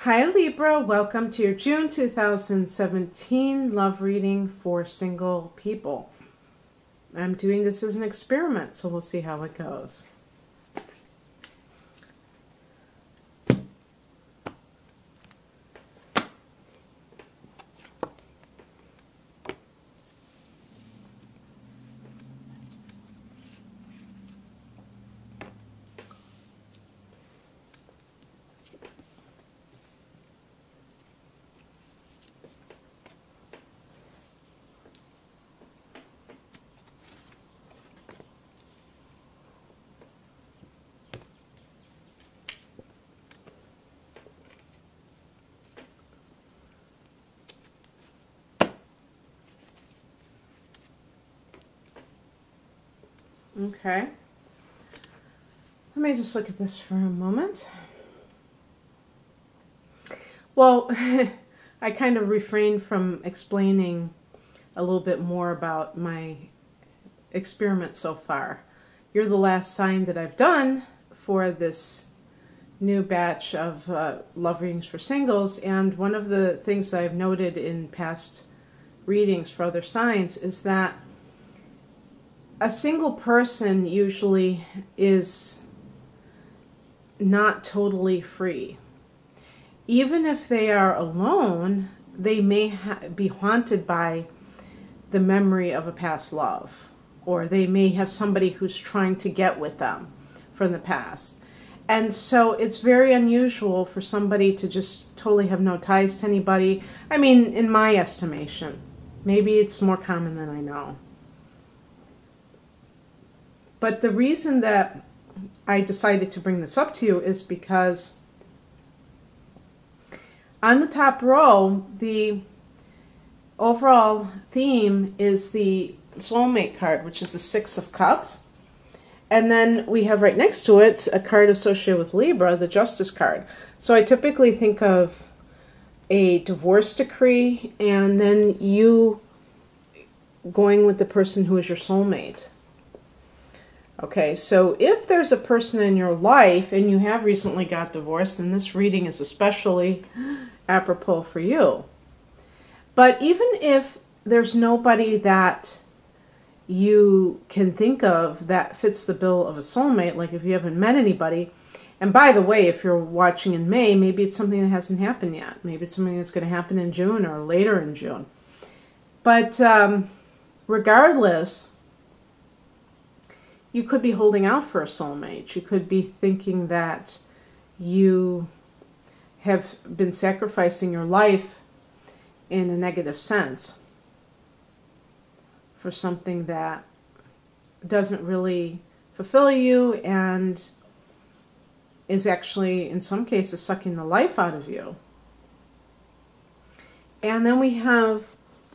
Hi Libra, welcome to your June 2017 love reading for single people. I'm doing this as an experiment, so we'll see how it goes. Okay, let me just look at this for a moment. Well, I kind of refrained from explaining a little bit more about my experiment so far. You're the last sign that I've done for this new batch of love readings for singles, and one of the things I've noted in past readings for other signs is that a single person usually is not totally free. Even if they are alone, they may be haunted by the memory of a past love, or they may have somebody who's trying to get with them from the past. And so it's very unusual for somebody to just totally have no ties to anybody. I mean, in my estimation, maybe it's more common than I know. But the reason that I decided to bring this up to you is because on the top row, the overall theme is the Soulmate card, which is the Six of Cups. And then we have right next to it a card associated with Libra, the Justice card. So I typically think of a divorce decree and then you going with the person who is your soulmate. Okay, so if there's a person in your life and you have recently got divorced, then this reading is especially apropos for you. But even if there's nobody that you can think of that fits the bill of a soulmate, like if you haven't met anybody, and by the way, if you're watching in May, maybe it's something that hasn't happened yet. Maybe it's something that's going to happen in June or later in June. But regardless, you could be holding out for a soulmate. You could be thinking that you have been sacrificing your life in a negative sense for something that doesn't really fulfill you and is actually, in some cases, sucking the life out of you. And then we have,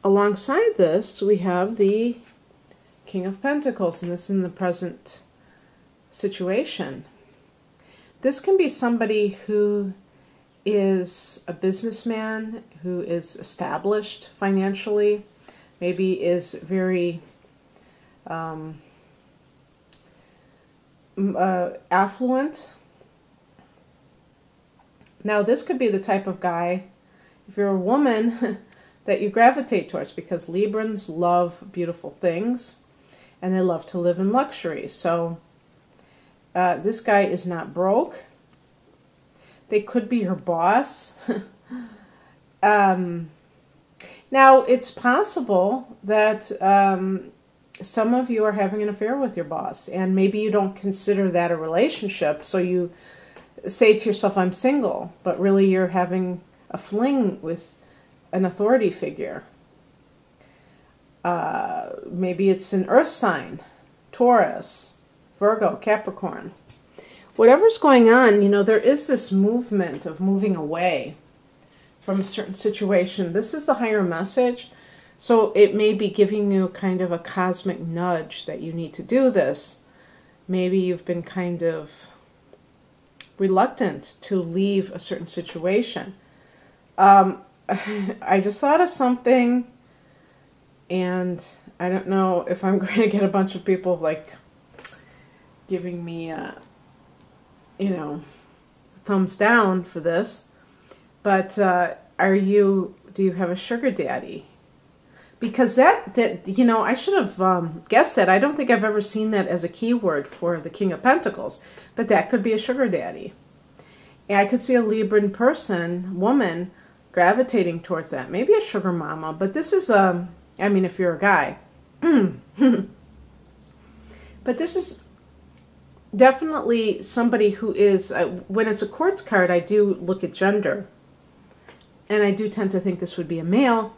alongside this, we have the King of Pentacles, and this in the present situation. This can be somebody who is a businessman, who is established financially, maybe is very affluent. Now this could be the type of guy, if you're a woman, that you gravitate towards, because Librans love beautiful things and they love to live in luxury. So this guy is not broke. They could be your boss. Now, it's possible that some of you are having an affair with your boss, and maybe you don't consider that a relationship, so you say to yourself, I'm single, but really you're having a fling with an authority figure. Maybe it's an earth sign, Taurus, Virgo, Capricorn. Whatever's going on, you know, there is this movement of moving away from a certain situation. This is the higher message, so it may be giving you kind of a cosmic nudge that you need to do this. Maybe you've been kind of reluctant to leave a certain situation. I just thought of something, and I don't know if I'm going to get a bunch of people like giving me, you know, thumbs down for this. But do you have a sugar daddy? Because that you know, I should have guessed that. I don't think I've ever seen that as a keyword for the King of Pentacles, but that could be a sugar daddy. And I could see a Libran person, woman, gravitating towards that. Maybe a sugar mama, but this is, I mean, if you're a guy. But this is definitely somebody who is, when it's a quartz card, I do look at gender. And I do tend to think this would be a male.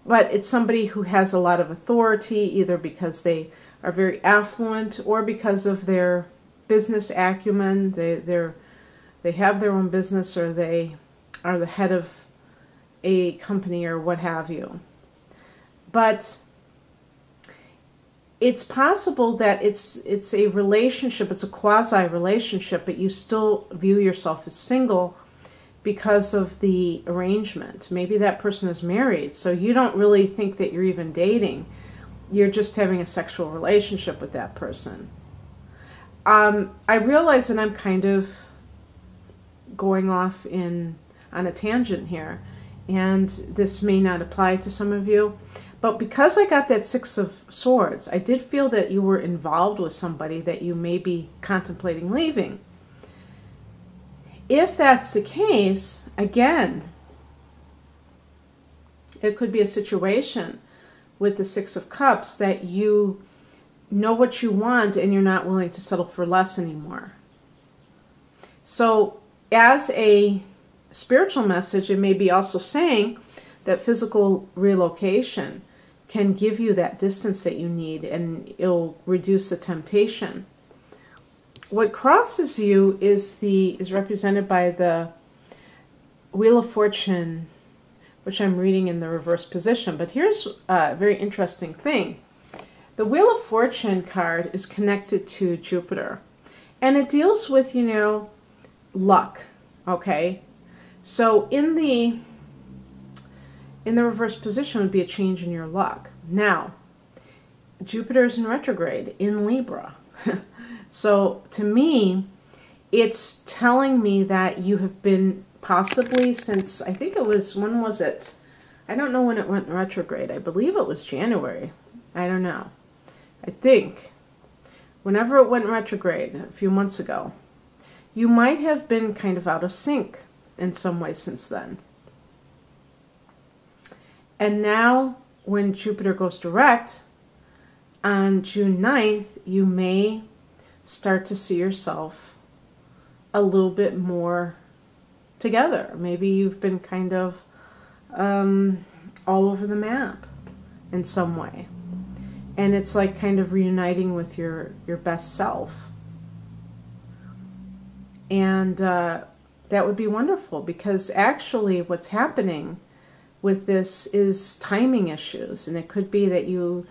But it's somebody who has a lot of authority, either because they are very affluent or because of their business acumen. They have their own business, or they are the head of a company or what have you. But it's possible that it's a relationship, it's a quasi-relationship, but you still view yourself as single because of the arrangement. Maybe that person is married, so you don't really think that you're even dating. You're just having a sexual relationship with that person. I realize that I'm kind of going off on a tangent here, and this may not apply to some of you, but because I got that Six of Swords, I did feel that you were involved with somebody that you may be contemplating leaving. If that's the case, again, it could be a situation with the Six of Cups that you know what you want and you're not willing to settle for less anymore. So as a spiritual message, it may be also saying that physical relocation can give you that distance that you need, and it'll reduce the temptation. What crosses you is represented by the Wheel of Fortune, which I'm reading in the reverse position. But here's a very interesting thing. The Wheel of Fortune card is connected to Jupiter, and it deals with, you know, luck. Okay, so in the reverse position would be a change in your luck. Now, Jupiter is in retrograde in Libra. So to me, it's telling me that you have been possibly since, I think it was, when was it? I don't know when it went retrograde. I believe it was January. I don't know. I think whenever it went retrograde a few months ago, you might have been kind of out of sync in some way since then. And now when Jupiter goes direct on June 9th, you may start to see yourself a little bit more together. Maybe you've been kind of all over the map in some way. And it's like kind of reuniting with your best self. And that would be wonderful, because actually what's happening with this is timing issues. And it could be that you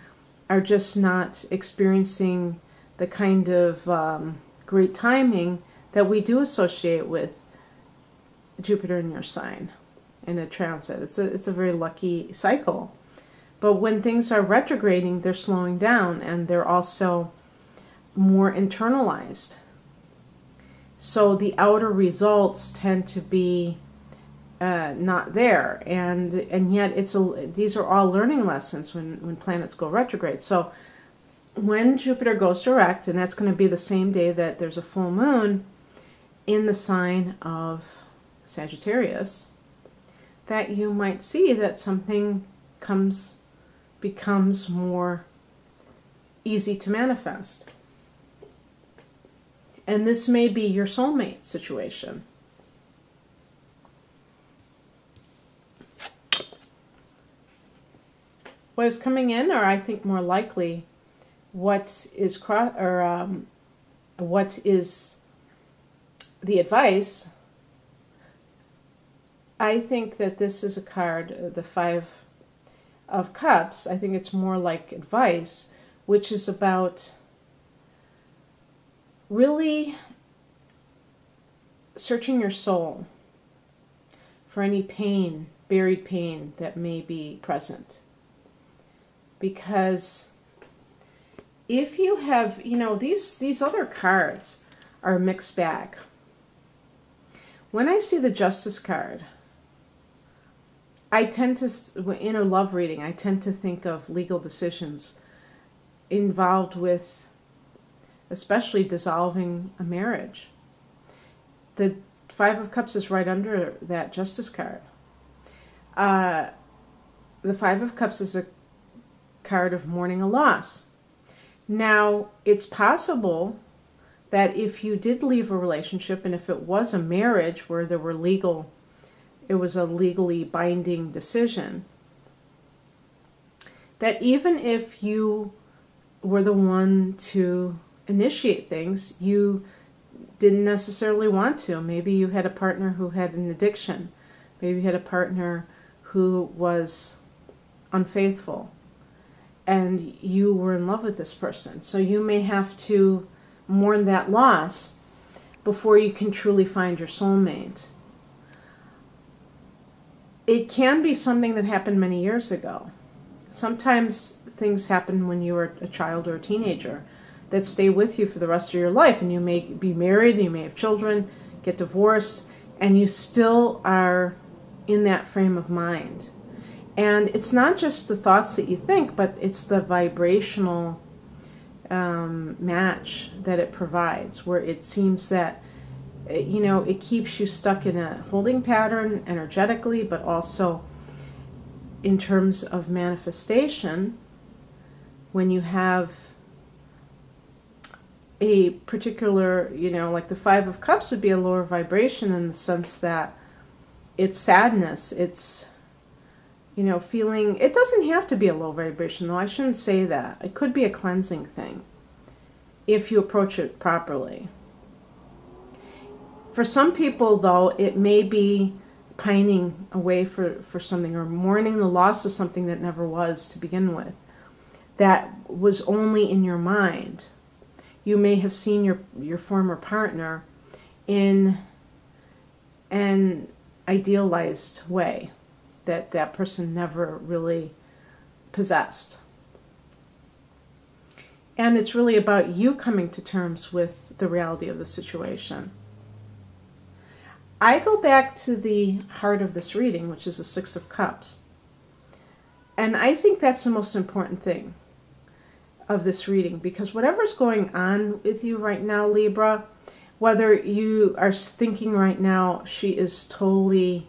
are just not experiencing the kind of great timing that we do associate with Jupiter in your sign in a transit. It's a very lucky cycle. But when things are retrograding, they're slowing down, and they're also more internalized. So the outer results tend to be not there, and yet these are all learning lessons when planets go retrograde. So when Jupiter goes direct, and that's going to be the same day that there's a full moon in the sign of Sagittarius, that you might see that something becomes more easy to manifest. And this may be your soulmate situation. What is coming in, or I think more likely, what is the advice? I think that this is a card, the Five of Cups. I think it's more like advice, which is about really searching your soul for any pain, buried pain that may be present. Because if you have, you know, these other cards are a mixed bag. When I see the Justice card, I tend to, in a love reading, I tend to think of legal decisions involved with especially dissolving a marriage. The Five of Cups is right under that Justice card. The Five of Cups is a card of mourning a loss. Now, it's possible that if you did leave a relationship, and if it was a marriage where there were it was a legally binding decision, that even if you were the one to initiate things, you didn't necessarily want to. Maybe you had a partner who had an addiction. Maybe you had a partner who was unfaithful, and you were in love with this person. So you may have to mourn that loss before you can truly find your soulmate. It can be something that happened many years ago. Sometimes things happen when you were a child or a teenager that stay with you for the rest of your life, and you may be married, and you may have children, get divorced, and you still are in that frame of mind. And it's not just the thoughts that you think, but it's the vibrational match that it provides, where it seems that, you know, it keeps you stuck in a holding pattern energetically, but also in terms of manifestation. When you have a particular, you know, like the Five of Cups would be a lower vibration in the sense that it's sadness, it's, you know, feeling, it doesn't have to be a low vibration, though. I shouldn't say that. It could be a cleansing thing if you approach it properly. For some people, though, it may be pining away for something, or mourning the loss of something that never was to begin with, that was only in your mind. You may have seen your former partner in an idealized way that that person never really possessed. And it's really about you coming to terms with the reality of the situation. I go back to the heart of this reading, which is the Six of Cups. And I think that's the most important thing of this reading, because whatever's going on with you right now, Libra, whether you are thinking right now, she is totally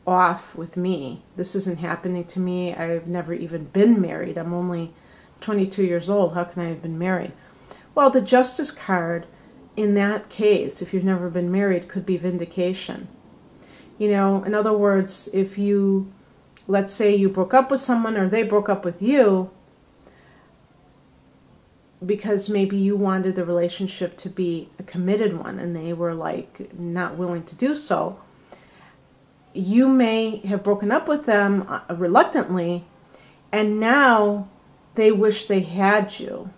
off with me, this isn't happening to me, I've never even been married, I'm only 22 years old, how can I have been married? Well, the Justice card in that case, if you've never been married, could be vindication. You know, in other words, if you, let's say you broke up with someone, or they broke up with you because maybe you wanted the relationship to be a committed one and they were like not willing to do so, you may have broken up with them reluctantly, and now they wish they had you.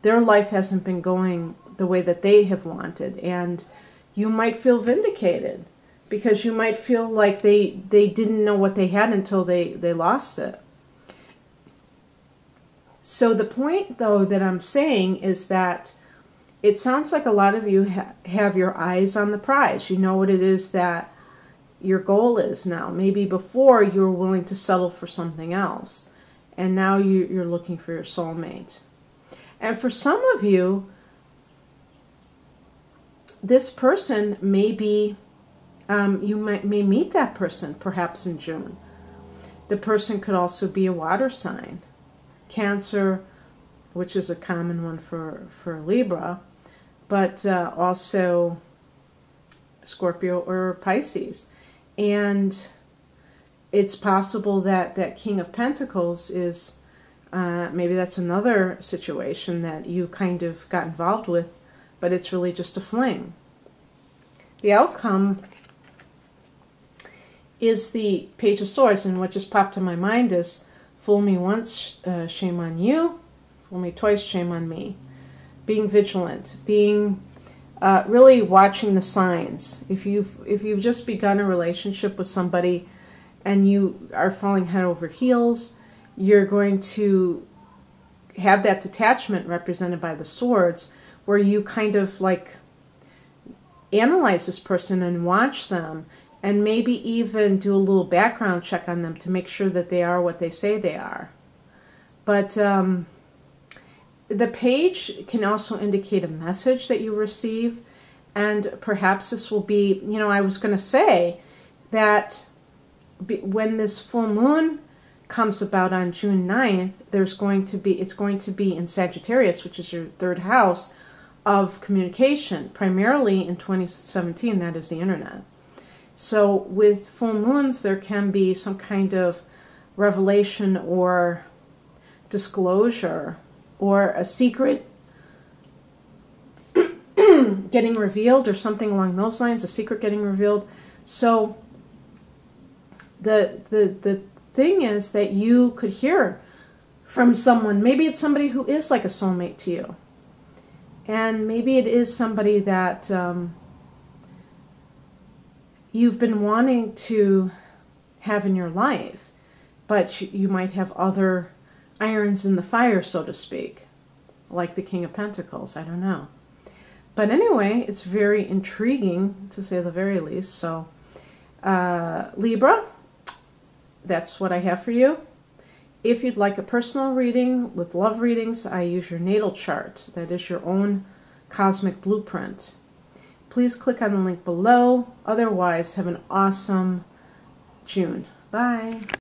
Their life hasn't been going the way that they have wanted, and you might feel vindicated because you might feel like they didn't know what they had until they lost it. So the point, though, that I'm saying is that it sounds like a lot of you have your eyes on the prize. You know what it is that your goal is now. Maybe before you were willing to settle for something else, and now you're looking for your soulmate. And for some of you, this person may be, you may meet that person perhaps in June. The person could also be a water sign. Cancer, which is a common one for Libra, but also Scorpio or Pisces. And it's possible that that King of Pentacles is, maybe that's another situation that you kind of got involved with, but it's really just a fling. The outcome is the Page of Swords, and what just popped in my mind is, fool me once, shame on you. Fool me twice, shame on me. Being vigilant, being really watching the signs. If you've just begun a relationship with somebody and you are falling head over heels, you're going to have that detachment represented by the swords, where you kind of like analyze this person and watch them and maybe even do a little background check on them to make sure that they are what they say they are. But the page can also indicate a message that you receive, and perhaps this will be, you know, I was going to say that when this full moon comes about on June 9th, it's going to be in Sagittarius, which is your third house of communication, primarily in 2017, that is the internet. So with full moons, there can be some kind of revelation or disclosure or a secret getting revealed or something along those lines, a secret getting revealed. So the thing is that you could hear from someone. Maybe it's somebody who is like a soulmate to you. And maybe it is somebody that you've been wanting to have in your life, but you might have other irons in the fire, so to speak, like the King of Pentacles. I don't know. But anyway, it's very intriguing, to say the very least. So, Libra, that's what I have for you. If you'd like a personal reading with love readings, I use your natal chart. That is your own cosmic blueprint. Please click on the link below. Otherwise, have an awesome June. Bye.